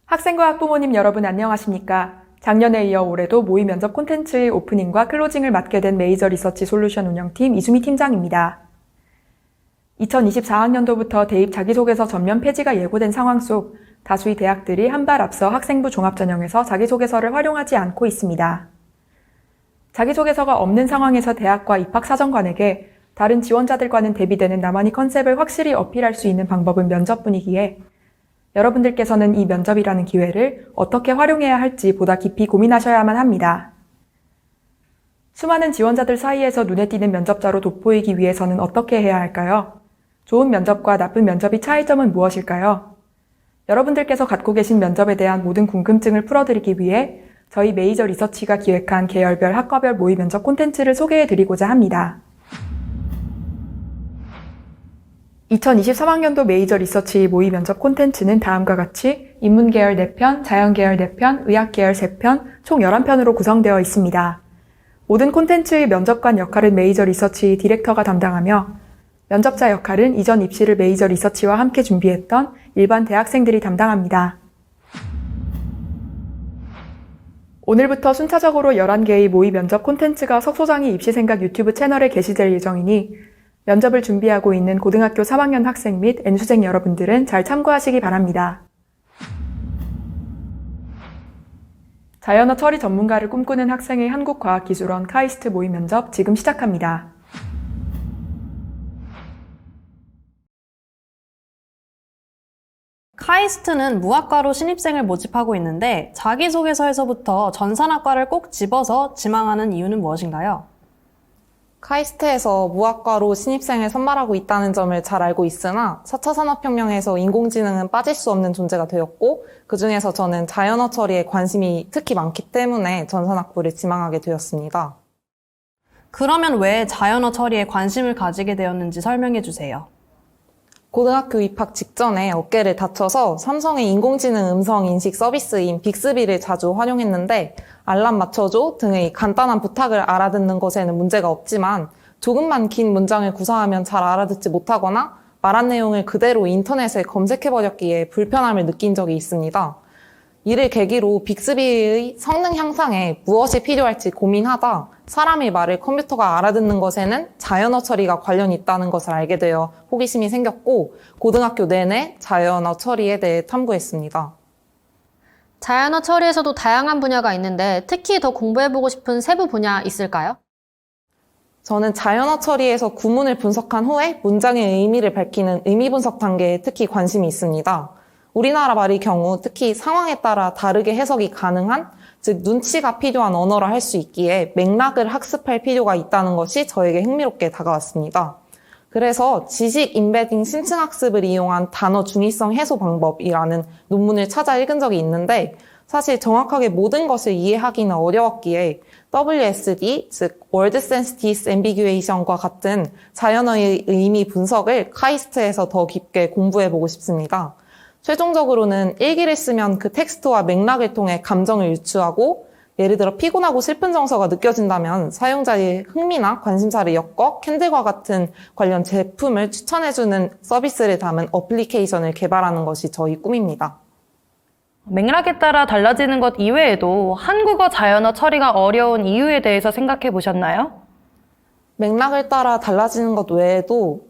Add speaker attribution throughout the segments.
Speaker 1: 학생과 학부모님 여러분 안녕하십니까? 작년에 이어 올해도 모의 면접 콘텐츠의 오프닝과 클로징을 맡게 된 메이저 리서치 솔루션 운영팀 이수미 팀장입니다. 2024학년도부터 대입 자기소개서 전면 폐지가 예고된 상황 속 다수의 대학들이 한 발 앞서 학생부 종합전형에서 자기소개서를 활용하지 않고 있습니다. 자기소개서가 없는 상황에서 대학과 입학사정관에게 다른 지원자들과는 대비되는 나만의 컨셉을 확실히 어필할 수 있는 방법은 면접뿐이기에 여러분들께서는 이 면접이라는 기회를 어떻게 활용해야 할지 보다 깊이 고민하셔야만 합니다. 수많은 지원자들 사이에서 눈에 띄는 면접자로 돋보이기 위해서는 어떻게 해야 할까요? 좋은 면접과 나쁜 면접의 차이점은 무엇일까요? 여러분들께서 갖고 계신 면접에 대한 모든 궁금증을 풀어드리기 위해 저희 메이저 리서치가 기획한 계열별 학과별 모의 면접 콘텐츠를 소개해드리고자 합니다. 2023학년도 메이저 리서치 모의 면접 콘텐츠는 다음과 같이 인문계열 4편, 자연계열 4편, 의학계열 3편, 총 11편으로 구성되어 있습니다. 모든 콘텐츠의 면접관 역할은 메이저 리서치 디렉터가 담당하며 면접자 역할은 이전 입시를 메이저 리서치와 함께 준비했던 일반 대학생들이 담당합니다. 오늘부터 순차적으로 11개의 모의 면접 콘텐츠가 석소장이 입시생각 유튜브 채널에 게시될 예정이니 면접을 준비하고 있는 고등학교 3학년 학생 및 N수생 여러분들은 잘 참고하시기 바랍니다. 자연어 처리 전문가를 꿈꾸는 학생의 한국과학기술원 카이스트 모의 면접 지금 시작합니다.
Speaker 2: 카이스트는 무학과로 신입생을 모집하고 있는데 자기소개서에서부터 전산학과를 꼭 집어서 지망하는 이유는 무엇인가요?
Speaker 3: 카이스트에서 무학과로 신입생을 선발하고 있다는 점을 잘 알고 있으나 4차 산업혁명에서 인공지능은 빠질 수 없는 존재가 되었고 그중에서 저는 자연어 처리에 관심이 특히 많기 때문에 전산학부를 지망하게 되었습니다.
Speaker 2: 그러면 왜 자연어 처리에 관심을 가지게 되었는지 설명해 주세요.
Speaker 3: 고등학교 입학 직전에 어깨를 다쳐서 삼성의 인공지능 음성 인식 서비스인 빅스비를 자주 활용했는데 알람 맞춰줘 등의 간단한 부탁을 알아듣는 것에는 문제가 없지만 조금만 긴 문장을 구사하면 잘 알아듣지 못하거나 말한 내용을 그대로 인터넷에 검색해버렸기에 불편함을 느낀 적이 있습니다. 이를 계기로 빅스비의 성능 향상에 무엇이 필요할지 고민하다 사람의 말을 컴퓨터가 알아듣는 것에는 자연어 처리가 관련이 있다는 것을 알게 되어 호기심이 생겼고 고등학교 내내 자연어 처리에 대해 탐구했습니다.
Speaker 4: 자연어 처리에서도 다양한 분야가 있는데 특히 더 공부해보고 싶은 세부 분야 있을까요?
Speaker 3: 저는 자연어 처리에서 구문을 분석한 후에 문장의 의미를 밝히는 의미 분석 단계에 특히 관심이 있습니다. 우리나라 말의 경우 특히 상황에 따라 다르게 해석이 가능한, 즉 눈치가 필요한 언어라 할 수 있기에 맥락을 학습할 필요가 있다는 것이 저에게 흥미롭게 다가왔습니다. 그래서 지식 인베딩 심층학습을 이용한 단어 중의성 해소 방법이라는 논문을 찾아 읽은 적이 있는데 사실 정확하게 모든 것을 이해하기는 어려웠기에 WSD, 즉 Word Sense Disambiguation과 같은 자연어의 의미 분석을 카이스트에서 더 깊게 공부해보고 싶습니다. 최종적으로는 일기를 쓰면 그 텍스트와 맥락을 통해 감정을 유추하고 예를 들어 피곤하고 슬픈 정서가 느껴진다면 사용자의 흥미나 관심사를 엮어 캔들과 같은 관련 제품을 추천해주는 서비스를 담은 어플리케이션을 개발하는 것이 저희 꿈입니다.
Speaker 2: 맥락에 따라 달라지는 것 이외에도 한국어 자연어 처리가 어려운 이유에 대해서 생각해 보셨나요?
Speaker 3: 맥락을 따라 달라지는 것 외에도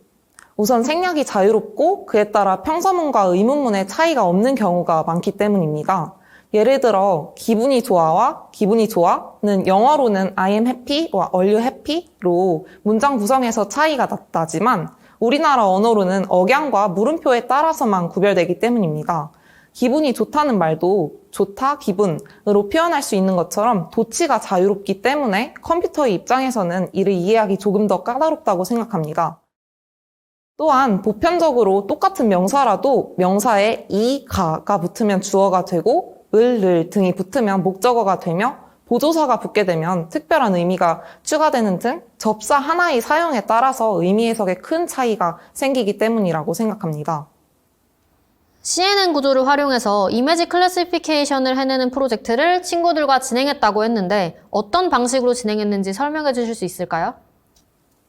Speaker 3: 우선 생략이 자유롭고 그에 따라 평서문과 의문문의 차이가 없는 경우가 많기 때문입니다. 예를 들어 기분이 좋아와 기분이 좋아는 영어로는 I am happy와 Are you happy로 문장 구성에서 차이가 났다지만 우리나라 언어로는 억양과 물음표에 따라서만 구별되기 때문입니다. 기분이 좋다는 말도 좋다, 기분으로 표현할 수 있는 것처럼 도치가 자유롭기 때문에 컴퓨터의 입장에서는 이를 이해하기 조금 더 까다롭다고 생각합니다. 또한 보편적으로 똑같은 명사라도 명사에 이, 가가 붙으면 주어가 되고 을 등이 붙으면 목적어가 되며 보조사가 붙게 되면 특별한 의미가 추가되는 등 접사 하나의 사용에 따라서 의미 해석에 큰 차이가 생기기 때문이라고 생각합니다.
Speaker 4: CNN 구조를 활용해서 이미지 클래시피케이션을 해내는 프로젝트를 친구들과 진행했다고 했는데 어떤 방식으로 진행했는지 설명해 주실 수 있을까요?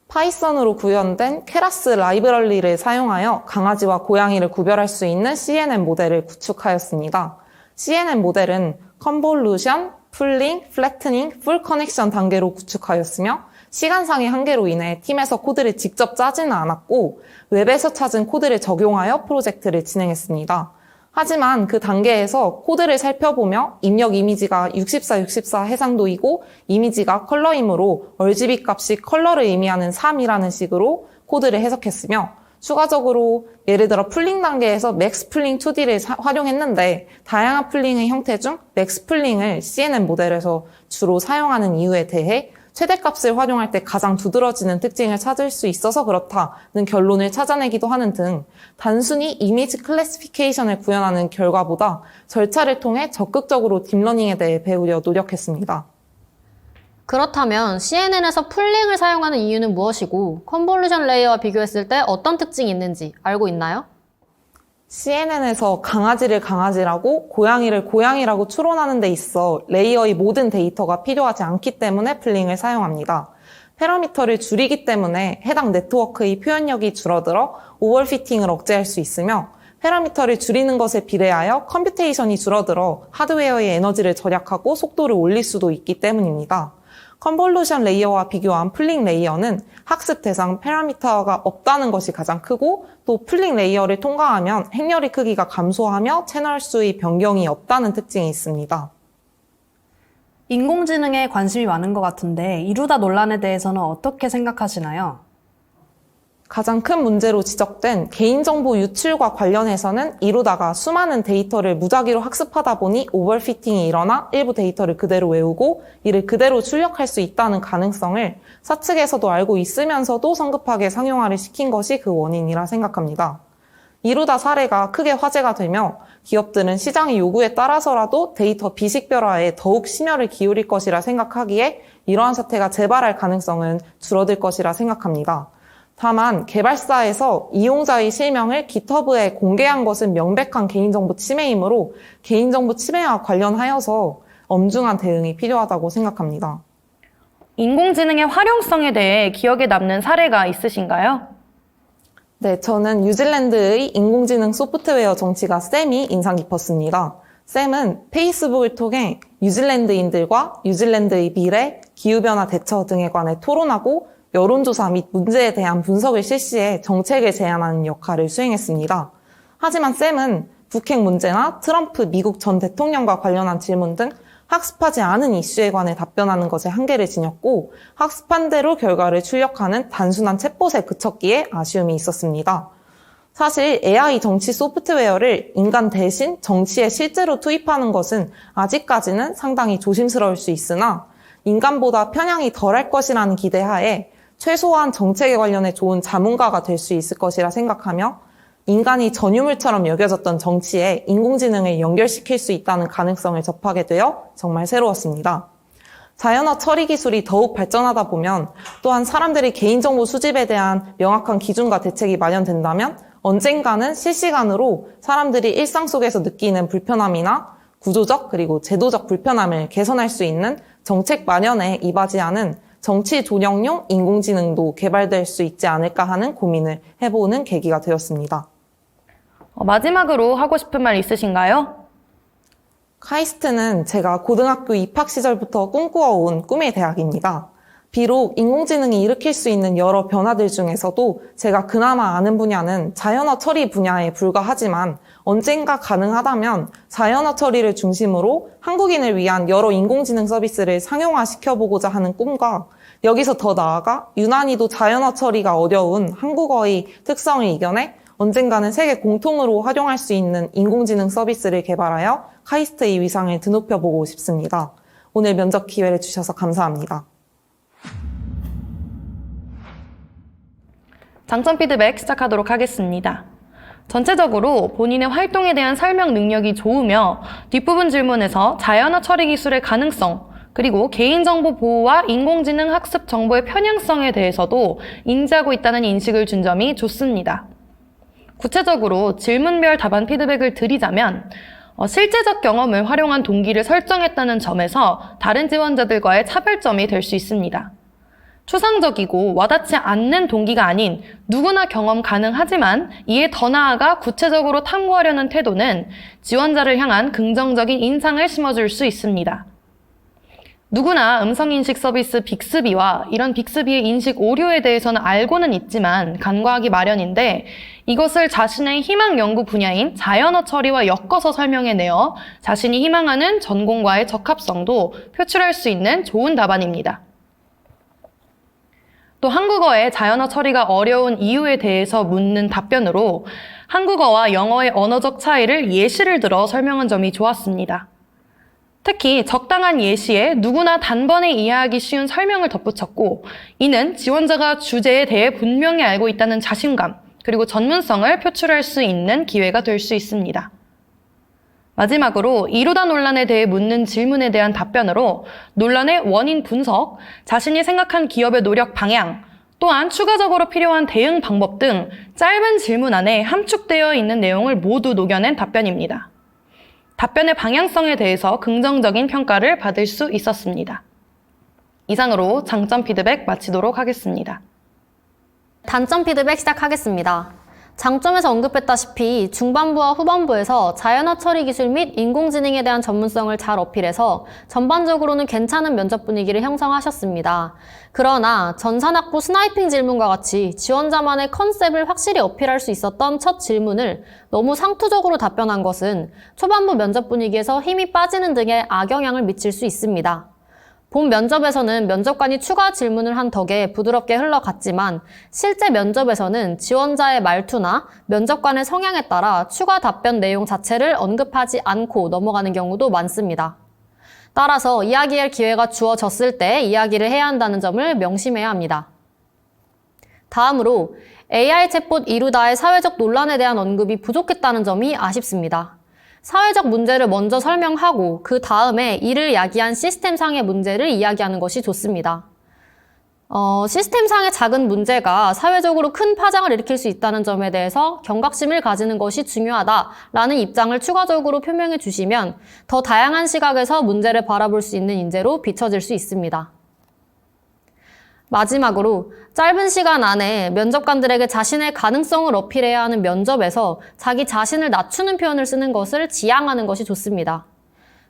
Speaker 3: 파이썬으로 구현된 케라스 라이브러리를 사용하여 강아지와 고양이를 구별할 수 있는 CNN 모델을 구축하였습니다. CNN 모델은 컨볼루션, 풀링, 플래트닝, 풀 커넥션 단계로 구축하였으며 시간상의 한계로 인해 팀에서 코드를 직접 짜지는 않았고 웹에서 찾은 코드를 적용하여 프로젝트를 진행했습니다. 하지만 그 단계에서 코드를 살펴보며 입력 이미지가 64 해상도이고 이미지가 컬러이므로 RGB 값이 컬러를 의미하는 3이라는 식으로 코드를 해석했으며 추가적으로 예를 들어 풀링 단계에서 맥스 풀링 2D를 활용했는데 다양한 풀링의 형태 중 맥스 풀링을 CNN 모델에서 주로 사용하는 이유에 대해 최대값을 활용할 때 가장 두드러지는 특징을 찾을 수 있어서 그렇다는 결론을 찾아내기도 하는 등 단순히 이미지 클래시피케이션을 구현하는 결과보다 절차를 통해 적극적으로 딥러닝에 대해 배우려 노력했습니다.
Speaker 4: 그렇다면 CNN에서 풀링을 사용하는 이유는 무엇이고 컨볼루션 레이어와 비교했을 때 어떤 특징이 있는지 알고 있나요?
Speaker 3: CNN에서 강아지를 강아지라고 고양이를 고양이라고 추론하는 데 있어 레이어의 모든 데이터가 필요하지 않기 때문에 풀링을 사용합니다. 패러미터를 줄이기 때문에 해당 네트워크의 표현력이 줄어들어 오버피팅을 억제할 수 있으며 패러미터를 줄이는 것에 비례하여 컴퓨테이션이 줄어들어 하드웨어의 에너지를 절약하고 속도를 올릴 수도 있기 때문입니다. 컨볼루션 레이어와 비교한 풀링 레이어는 학습 대상 패러미터가 없다는 것이 가장 크고 또 풀링 레이어를 통과하면 행렬의 크기가 감소하며 채널 수의 변경이 없다는 특징이 있습니다.
Speaker 2: 인공지능에 관심이 많은 것 같은데 이루다 논란에 대해서는 어떻게 생각하시나요?
Speaker 3: 가장 큰 문제로 지적된 개인정보 유출과 관련해서는 이루다가 수많은 데이터를 무작위로 학습하다 보니 오버피팅이 일어나 일부 데이터를 그대로 외우고 이를 그대로 출력할 수 있다는 가능성을 사측에서도 알고 있으면서도 성급하게 상용화를 시킨 것이 그 원인이라 생각합니다. 이루다 사례가 크게 화제가 되며 기업들은 시장의 요구에 따라서라도 데이터 비식별화에 더욱 심혈을 기울일 것이라 생각하기에 이러한 사태가 재발할 가능성은 줄어들 것이라 생각합니다. 다만 개발사에서 이용자의 실명을 GitHub에 공개한 것은 명백한 개인정보 침해이므로 개인정보 침해와 관련하여서 엄중한 대응이 필요하다고 생각합니다.
Speaker 5: 인공지능의 활용성에 대해 기억에 남는 사례가 있으신가요?
Speaker 3: 네, 저는 뉴질랜드의 인공지능 소프트웨어 정치가 샘이 인상 깊었습니다. 샘은 페이스북을 통해 뉴질랜드인들과 뉴질랜드의 미래, 기후변화 대처 등에 관해 토론하고 여론조사 및 문제에 대한 분석을 실시해 정책을 제안하는 역할을 수행했습니다. 하지만 샘은 북핵 문제나 트럼프 미국 전 대통령과 관련한 질문 등 학습하지 않은 이슈에 관해 답변하는 것에 한계를 지녔고 학습한 대로 결과를 출력하는 단순한 챗봇에 그쳤기에 아쉬움이 있었습니다. 사실 AI 정치 소프트웨어를 인간 대신 정치에 실제로 투입하는 것은 아직까지는 상당히 조심스러울 수 있으나 인간보다 편향이 덜할 것이라는 기대하에 최소한 정책에 관련해 좋은 자문가가 될 수 있을 것이라 생각하며 인간이 전유물처럼 여겨졌던 정치에 인공지능을 연결시킬 수 있다는 가능성을 접하게 되어 정말 새로웠습니다. 자연어 처리 기술이 더욱 발전하다 보면 또한 사람들이 개인정보 수집에 대한 명확한 기준과 대책이 마련된다면 언젠가는 실시간으로 사람들이 일상 속에서 느끼는 불편함이나 구조적 그리고 제도적 불편함을 개선할 수 있는 정책 마련에 이바지하는 정치 조정용 인공지능도 개발될 수 있지 않을까 하는 고민을 해보는 계기가 되었습니다.
Speaker 5: 마지막으로 하고 싶은 말 있으신가요?
Speaker 3: 카이스트는 제가 고등학교 입학 시절부터 꿈꾸어온 꿈의 대학입니다. 비록 인공지능이 일으킬 수 있는 여러 변화들 중에서도 제가 그나마 아는 분야는 자연어 처리 분야에 불과하지만 언젠가 가능하다면 자연어 처리를 중심으로 한국인을 위한 여러 인공지능 서비스를 상용화시켜보고자 하는 꿈과 여기서 더 나아가 유난히도 자연어 처리가 어려운 한국어의 특성을 이겨내 언젠가는 세계 공통으로 활용할 수 있는 인공지능 서비스를 개발하여 카이스트의 위상을 드높여보고 싶습니다. 오늘 면접 기회를 주셔서 감사합니다.
Speaker 5: 장점 피드백 시작하도록 하겠습니다. 전체적으로 본인의 활동에 대한 설명 능력이 좋으며 뒷부분 질문에서 자연어 처리 기술의 가능성, 그리고 개인정보 보호와 인공지능 학습 정보의 편향성에 대해서도 인지하고 있다는 인식을 준 점이 좋습니다. 구체적으로 질문별 답안 피드백을 드리자면 실제적 경험을 활용한 동기를 설정했다는 점에서 다른 지원자들과의 차별점이 될 수 있습니다. 추상적이고 와닿지 않는 동기가 아닌 누구나 경험 가능하지만 이에 더 나아가 구체적으로 탐구하려는 태도는 지원자를 향한 긍정적인 인상을 심어줄 수 있습니다. 누구나 음성인식 서비스 빅스비와 이런 빅스비의 인식 오류에 대해서는 알고는 있지만 간과하기 마련인데 이것을 자신의 희망 연구 분야인 자연어 처리와 엮어서 설명해내어 자신이 희망하는 전공과의 적합성도 표출할 수 있는 좋은 답안입니다. 또 한국어의 자연어 처리가 어려운 이유에 대해서 묻는 답변으로 한국어와 영어의 언어적 차이를 예시를 들어 설명한 점이 좋았습니다. 특히 적당한 예시에 누구나 단번에 이해하기 쉬운 설명을 덧붙였고 이는 지원자가 주제에 대해 분명히 알고 있다는 자신감 그리고 전문성을 표출할 수 있는 기회가 될 수 있습니다. 마지막으로 이루다 논란에 대해 묻는 질문에 대한 답변으로 논란의 원인 분석, 자신이 생각한 기업의 노력 방향, 또한 추가적으로 필요한 대응 방법 등 짧은 질문 안에 함축되어 있는 내용을 모두 녹여낸 답변입니다. 답변의 방향성에 대해서 긍정적인 평가를 받을 수 있었습니다. 이상으로 장점 피드백 마치도록 하겠습니다.
Speaker 4: 단점 피드백 시작하겠습니다. 장점에서 언급했다시피 중반부와 후반부에서 자연어 처리 기술 및 인공지능에 대한 전문성을 잘 어필해서 전반적으로는 괜찮은 면접 분위기를 형성하셨습니다. 그러나 전산학부 스나이핑 질문과 같이 지원자만의 컨셉을 확실히 어필할 수 있었던 첫 질문을 너무 상투적으로 답변한 것은 초반부 면접 분위기에서 힘이 빠지는 등의 악영향을 미칠 수 있습니다. 본 면접에서는 면접관이 추가 질문을 한 덕에 부드럽게 흘러갔지만 실제 면접에서는 지원자의 말투나 면접관의 성향에 따라 추가 답변 내용 자체를 언급하지 않고 넘어가는 경우도 많습니다. 따라서 이야기할 기회가 주어졌을 때 이야기를 해야 한다는 점을 명심해야 합니다. 다음으로 AI 챗봇 이루다의 사회적 논란에 대한 언급이 부족했다는 점이 아쉽습니다. 사회적 문제를 먼저 설명하고 그 다음에 이를 야기한 시스템상의 문제를 이야기하는 것이 좋습니다. 시스템상의 작은 문제가 사회적으로 큰 파장을 일으킬 수 있다는 점에 대해서 경각심을 가지는 것이 중요하다라는 입장을 추가적으로 표명해 주시면 더 다양한 시각에서 문제를 바라볼 수 있는 인재로 비춰질 수 있습니다. 마지막으로 짧은 시간 안에 면접관들에게 자신의 가능성을 어필해야 하는 면접에서 자기 자신을 낮추는 표현을 쓰는 것을 지양하는 것이 좋습니다.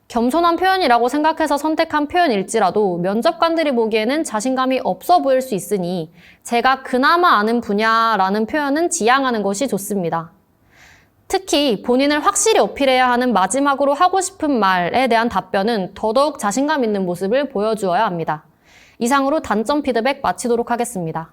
Speaker 4: 겸손한 표현이라고 생각해서 선택한 표현일지라도 면접관들이 보기에는 자신감이 없어 보일 수 있으니 제가 그나마 아는 분야라는 표현은 지양하는 것이 좋습니다. 특히 본인을 확실히 어필해야 하는 마지막으로 하고 싶은 말에 대한 답변은 더더욱 자신감 있는 모습을 보여주어야 합니다. 이상으로 단점 피드백 마치도록 하겠습니다.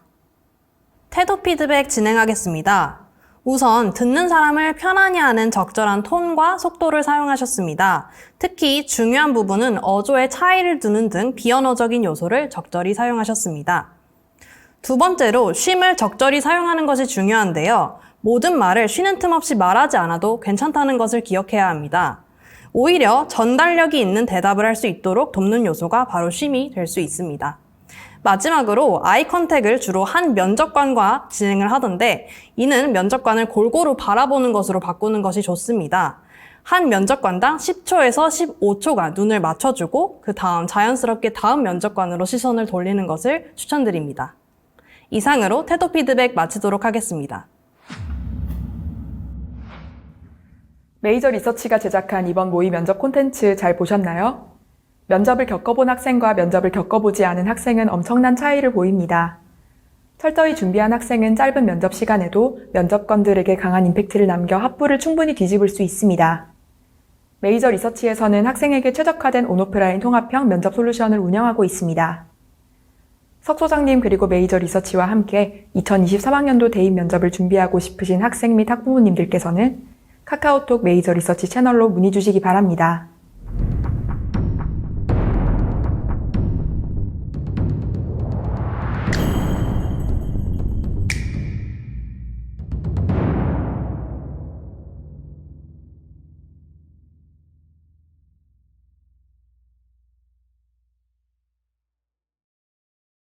Speaker 2: 태도 피드백 진행하겠습니다. 우선 듣는 사람을 편안히 하는 적절한 톤과 속도를 사용하셨습니다. 특히 중요한 부분은 어조의 차이를 두는 등 비언어적인 요소를 적절히 사용하셨습니다. 두 번째로 쉼을 적절히 사용하는 것이 중요한데요. 모든 말을 쉬는 틈 없이 말하지 않아도 괜찮다는 것을 기억해야 합니다. 오히려 전달력이 있는 대답을 할 수 있도록 돕는 요소가 바로 쉼이 될 수 있습니다. 마지막으로 아이 컨택을 주로 한 면접관과 진행을 하던데 이는 면접관을 골고루 바라보는 것으로 바꾸는 것이 좋습니다. 한 면접관당 10초에서 15초간 눈을 맞춰주고 그 다음 자연스럽게 다음 면접관으로 시선을 돌리는 것을 추천드립니다. 이상으로 태도 피드백 마치도록 하겠습니다.
Speaker 1: 메이저 리서치가 제작한 이번 모의 면접 콘텐츠 잘 보셨나요? 면접을 겪어본 학생과 면접을 겪어보지 않은 학생은 엄청난 차이를 보입니다. 철저히 준비한 학생은 짧은 면접 시간에도 면접관들에게 강한 임팩트를 남겨 합부를 충분히 뒤집을 수 있습니다. 메이저 리서치에서는 학생에게 최적화된 온오프라인 통합형 면접 솔루션을 운영하고 있습니다. 석 소장님 그리고 메이저 리서치와 함께 2023학년도 대입 면접을 준비하고 싶으신 학생 및 학부모님들께서는 카카오톡 메이저 리서치 채널로 문의 주시기 바랍니다.